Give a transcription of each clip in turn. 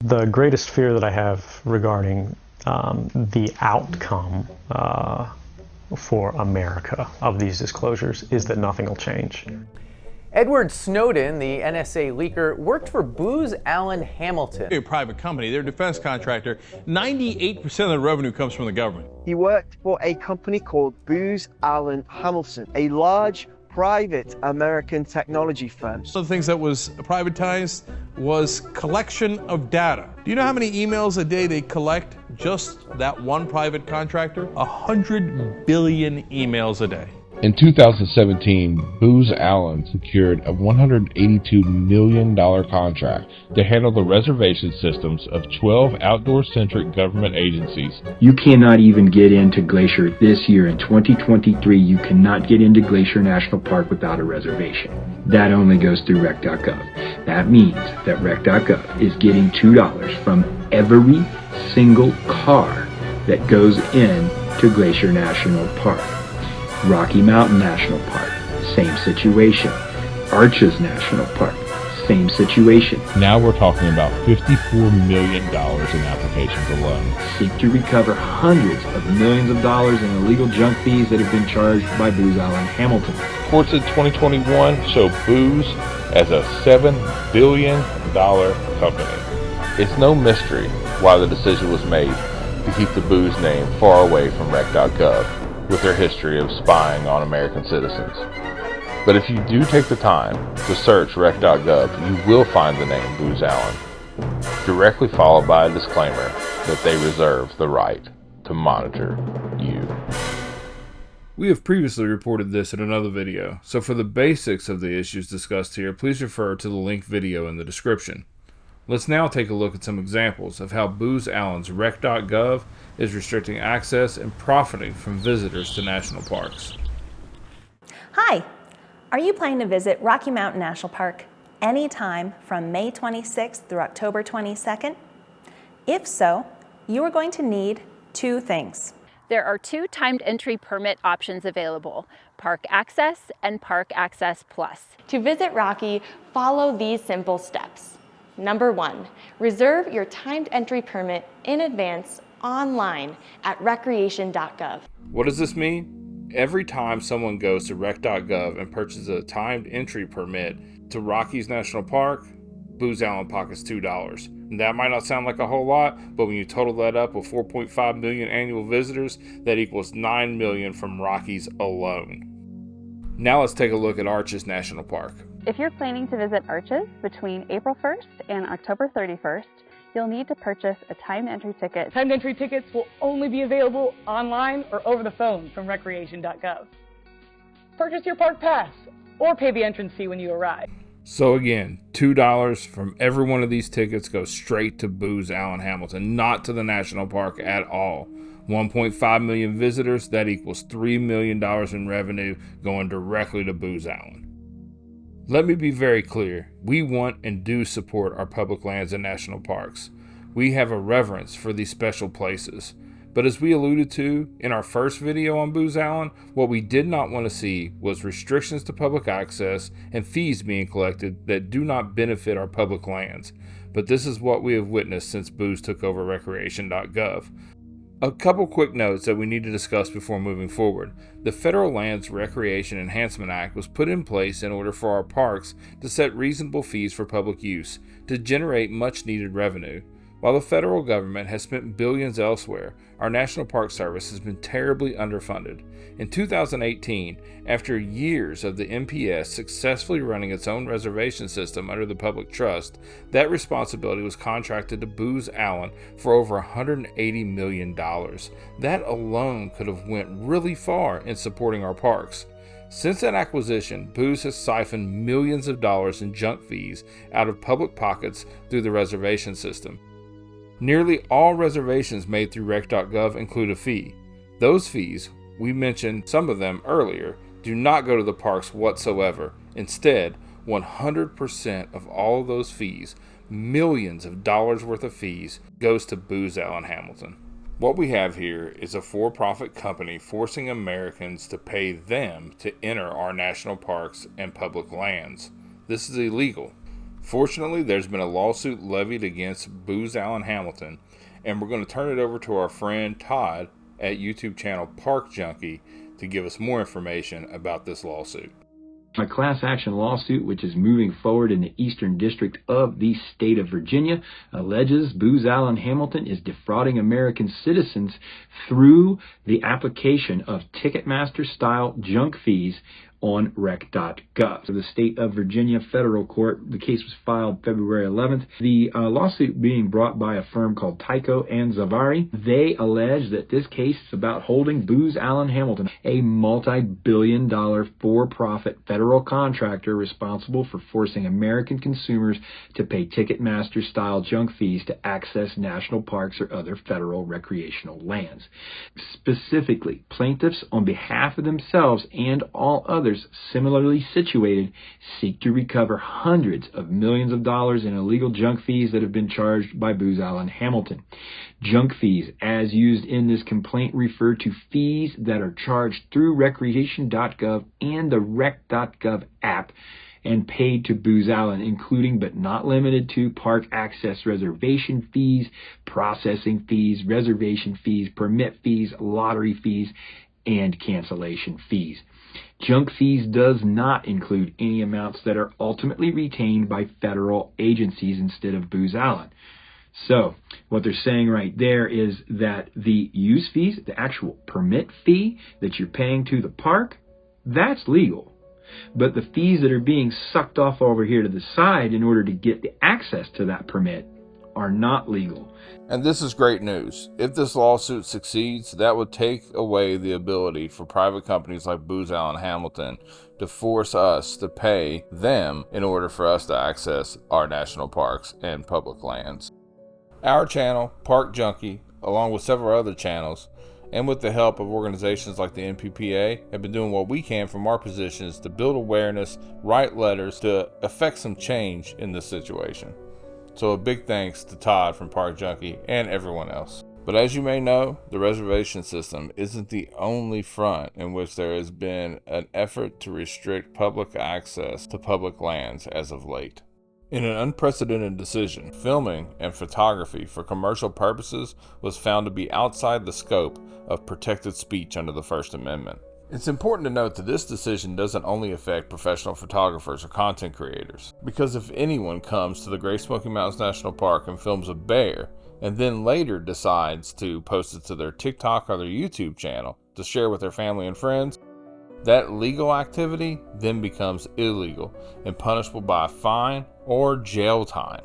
The greatest fear that I have regarding the outcome for America of these disclosures is that nothing will change. Edward Snowden, the NSA leaker, worked for Booz Allen Hamilton. A private company, they're a defense contractor. 98% of the revenue comes from the government. He worked for a company called Booz Allen Hamilton, a large private American technology firm. One of the things that was privatized was collection of data. Do you know how many emails a day they collect? Just that one private contractor? 100 billion emails a day. In 2017, Booz Allen secured a $182 million contract to handle the reservation systems of 12 outdoor-centric government agencies. You cannot even get into Glacier this year in 2023. You cannot get into Glacier National Park without a reservation. That only goes through Rec.Gov. That means that Rec.Gov is getting $2 from every single car that goes in to Glacier National Park. Rocky Mountain National Park, same situation. Arches National Park, same situation. Now we're talking about $54 million in applications alone. Seek to recover hundreds of millions of dollars in illegal junk fees that have been charged by Booz Allen Hamilton. Reports in 2021 show Booz as a $7 billion company. It's no mystery why the decision was made to keep the Booz name far away from Rec.Gov, with their history of spying on American citizens. But if you do take the time to search Rec.Gov, you will find the name Booz Allen, directly followed by a disclaimer that they reserve the right to monitor you. We have previously reported this in another video, so for the basics of the issues discussed here, please refer to the linked video in the description. Let's now take a look at some examples of how Booz Allen's Rec.Gov is restricting access and profiting from visitors to national parks. Hi! Are you planning to visit Rocky Mountain National Park anytime from May 26th through October 22nd? If so, you are going to need two things. There are two timed entry permit options available, Park Access and Park Access Plus. To visit Rocky, follow these simple steps. Number 1, reserve your timed entry permit in advance online at Recreation.gov. What does this mean? Every time someone goes to Rec.Gov and purchases a timed entry permit to Rockies National Park, Booz Allen pockets $2. And that might not sound like a whole lot, but when you total that up with 4.5 million annual visitors, that equals $9 million from Rockies alone. Now let's take a look at Arches National Park. If you're planning to visit Arches between April 1st and October 31st, you'll need to purchase a timed entry ticket. Timed entry tickets will only be available online or over the phone from Recreation.gov. Purchase your park pass or pay the entrance fee when you arrive. So again, $2 from every one of these tickets goes straight to Booz Allen Hamilton, not to the national park at all. 1.5 million visitors, that equals $3 million in revenue going directly to Booz Allen. Let me be very clear, we want and do support our public lands and national parks. We have a reverence for these special places. But as we alluded to in our first video on Booz Allen, what we did not want to see was restrictions to public access and fees being collected that do not benefit our public lands. But this is what we have witnessed since Booz took over Recreation.gov. A couple quick notes that we need to discuss before moving forward. The Federal Lands Recreation Enhancement Act was put in place in order for our parks to set reasonable fees for public use to generate much needed revenue. While the federal government has spent billions elsewhere, our National Park Service has been terribly underfunded. In 2018, after years of the NPS successfully running its own reservation system under the public trust, that responsibility was contracted to Booz Allen for over $180 million. That alone could have went really far in supporting our parks. Since that acquisition, Booz has siphoned millions of dollars in junk fees out of public pockets through the reservation system. Nearly all reservations made through Rec.Gov include a fee. Those fees, we mentioned some of them earlier, do not go to the parks whatsoever. Instead, 100% of all of those fees, millions of dollars worth of fees, goes to Booz Allen Hamilton. What we have here is a for-profit company forcing Americans to pay them to enter our national parks and public lands. This is illegal. Fortunately, there's been a lawsuit levied against Booz Allen Hamilton, and we're going to turn it over to our friend Todd at YouTube channel Park Junkie to give us more information about this lawsuit. A class action lawsuit, which is moving forward in the Eastern District of the state of Virginia, alleges Booz Allen Hamilton is defrauding American citizens through the application of Ticketmaster-style junk fees on Rec.Gov. So the state of Virginia federal court, the case was filed February 11th. The lawsuit being brought by a firm called Tyco and Zavari. They allege that this case is about holding Booz Allen Hamilton, a multi-billion-dollar for-profit federal contractor responsible for forcing American consumers to pay Ticketmaster-style junk fees to access national parks or other federal recreational lands. Specifically, plaintiffs, on behalf of themselves and all others similarly situated, seek to recover hundreds of millions of dollars in illegal junk fees that have been charged by Booz Allen Hamilton. Junk fees, as used in this complaint, refer to fees that are charged through Recreation.gov and the Rec.gov app and paid to Booz Allen, including but not limited to park access reservation fees, processing fees, reservation fees, permit fees, lottery fees, and cancellation fees. Junk fees does not include any amounts that are ultimately retained by federal agencies instead of Booz Allen. So what they're saying right there is that the use fees, the actual permit fee that you're paying to the park, that's legal. But the fees that are being sucked off over here to the side in order to get the access to that permit are not legal. And this is great news. If this lawsuit succeeds, that would take away the ability for private companies like Booz Allen Hamilton to force us to pay them in order for us to access our national parks and public lands. Our channel, Park Junkie, along with several other channels, and with the help of organizations like the NPPA, have been doing what we can from our positions to build awareness, write letters to affect some change in this situation. So a big thanks to Todd from Park Junkie and everyone else. But as you may know, the reservation system isn't the only front in which there has been an effort to restrict public access to public lands as of late. In an unprecedented decision, filming and photography for commercial purposes was found to be outside the scope of protected speech under the First Amendment. It's important to note that this decision doesn't only affect professional photographers or content creators, because if anyone comes to the Great Smoky Mountains National Park and films a bear, and then later decides to post it to their TikTok or their YouTube channel to share with their family and friends, that legal activity then becomes illegal and punishable by a fine or jail time.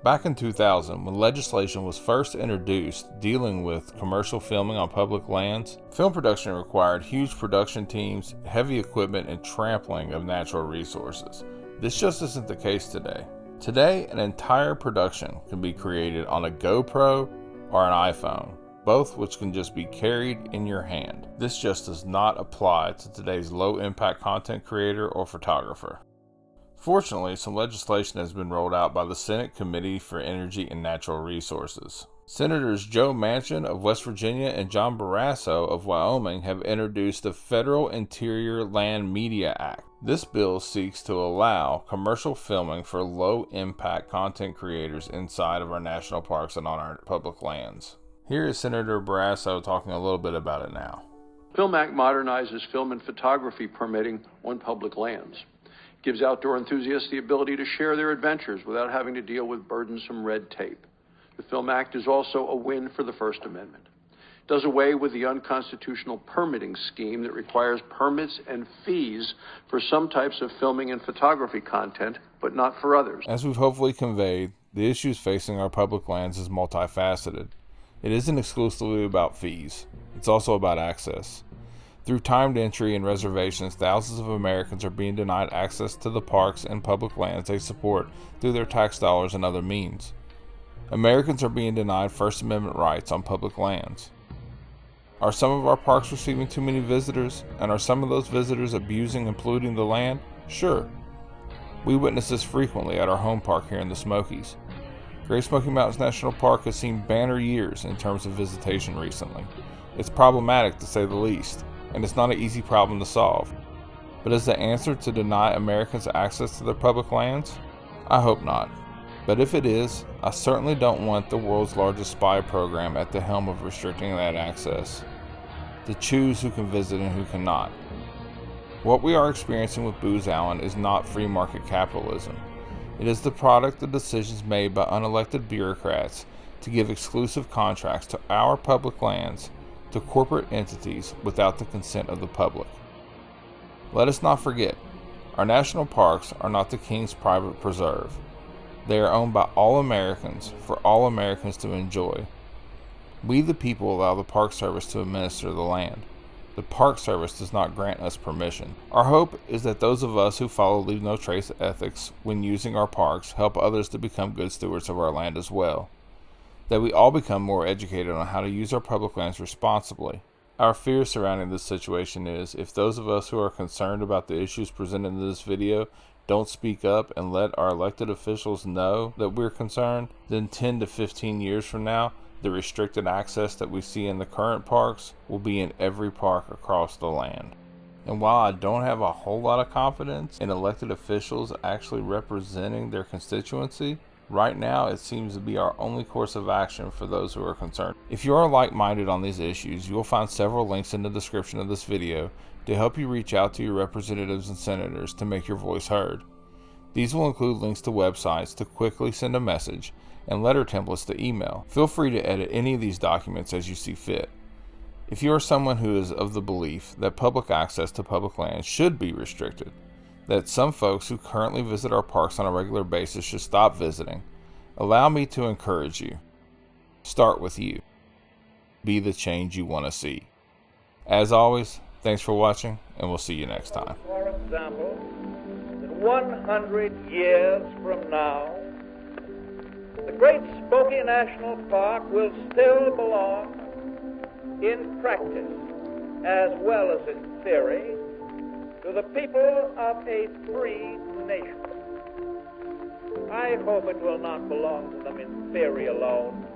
Back in 2000, when legislation was first introduced dealing with commercial filming on public lands, film production required huge production teams, heavy equipment, and trampling of natural resources. This just isn't the case today. Today, an entire production can be created on a GoPro or an iPhone, both which can just be carried in your hand. This just does not apply to today's low-impact content creator or photographer. Fortunately, some legislation has been rolled out by the Senate Committee for Energy and Natural Resources. Senators Joe Manchin of West Virginia and John Barrasso of Wyoming have introduced the Federal Interior Land Media Act. This bill seeks to allow commercial filming for low-impact content creators inside of our national parks and on our public lands. Here is Senator Barrasso talking a little bit about it now. Film Act modernizes film and photography permitting on public lands. Gives outdoor enthusiasts the ability to share their adventures without having to deal with burdensome red tape. The Film Act is also a win for the First Amendment. It does away with the unconstitutional permitting scheme that requires permits and fees for some types of filming and photography content, but not for others. As we've hopefully conveyed, the issues facing our public lands is multifaceted. It isn't exclusively about fees. It's also about access. Through timed entry and reservations, thousands of Americans are being denied access to the parks and public lands they support through their tax dollars and other means. Americans are being denied First Amendment rights on public lands. Are some of our parks receiving too many visitors, and are some of those visitors abusing and polluting the land? Sure. We witness this frequently at our home park here in the Smokies. Great Smoky Mountains National Park has seen banner years in terms of visitation recently. It's problematic to say the least, and it's not an easy problem to solve. But is the answer to deny Americans access to their public lands? I hope not. But if it is, I certainly don't want the world's largest spy program at the helm of restricting that access, to choose who can visit and who cannot. What we are experiencing with Booz Allen is not free market capitalism. It is the product of decisions made by unelected bureaucrats to give exclusive contracts to our public lands to corporate entities without the consent of the public. Let us not forget, our national parks are not the king's private preserve. They are owned by all Americans for all Americans to enjoy. We the people allow the Park Service to administer the land. The Park Service does not grant us permission. Our hope is that those of us who follow leave no trace ethics when using our parks help others to become good stewards of our land as well. That we all become more educated on how to use our public lands responsibly. Our fear surrounding this situation is, if those of us who are concerned about the issues presented in this video don't speak up and let our elected officials know that we're concerned, then 10 to 15 years from now, the restricted access that we see in the current parks will be in every park across the land. And while I don't have a whole lot of confidence in elected officials actually representing their constituency, right now it seems to be our only course of action for those who are concerned. If you are like-minded on these issues, you will find several links in the description of this video to help you reach out to your representatives and senators to make your voice heard. These will include links to websites to quickly send a message and letter templates to email. Feel free to edit any of these documents as you see fit. If you are someone who is of the belief that public access to public land should be restricted, that some folks who currently visit our parks on a regular basis should stop visiting, allow me to encourage you. Start with you. Be the change you want to see. As always, thanks for watching, and we'll see you next time. For example, that 100 years from now, the Great Smoky National Park will still belong, in practice as well as in theory, to the people of a free nation. I hope it will not belong to them in theory alone,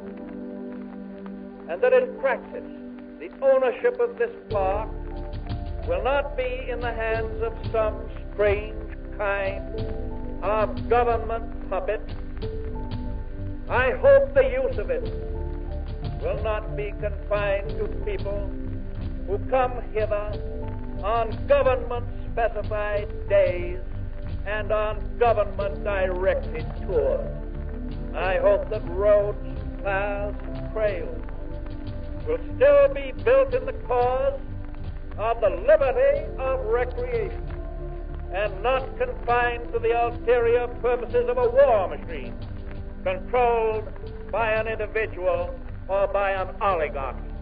and that in practice the ownership of this park will not be in the hands of some strange kind of government puppet. I hope the use of it will not be confined to people who come hither on government-specified days and on government-directed tours. I hope that roads, paths, and trails will still be built in the cause of the liberty of recreation and not confined to the ulterior purposes of a war machine controlled by an individual or by an oligarchy.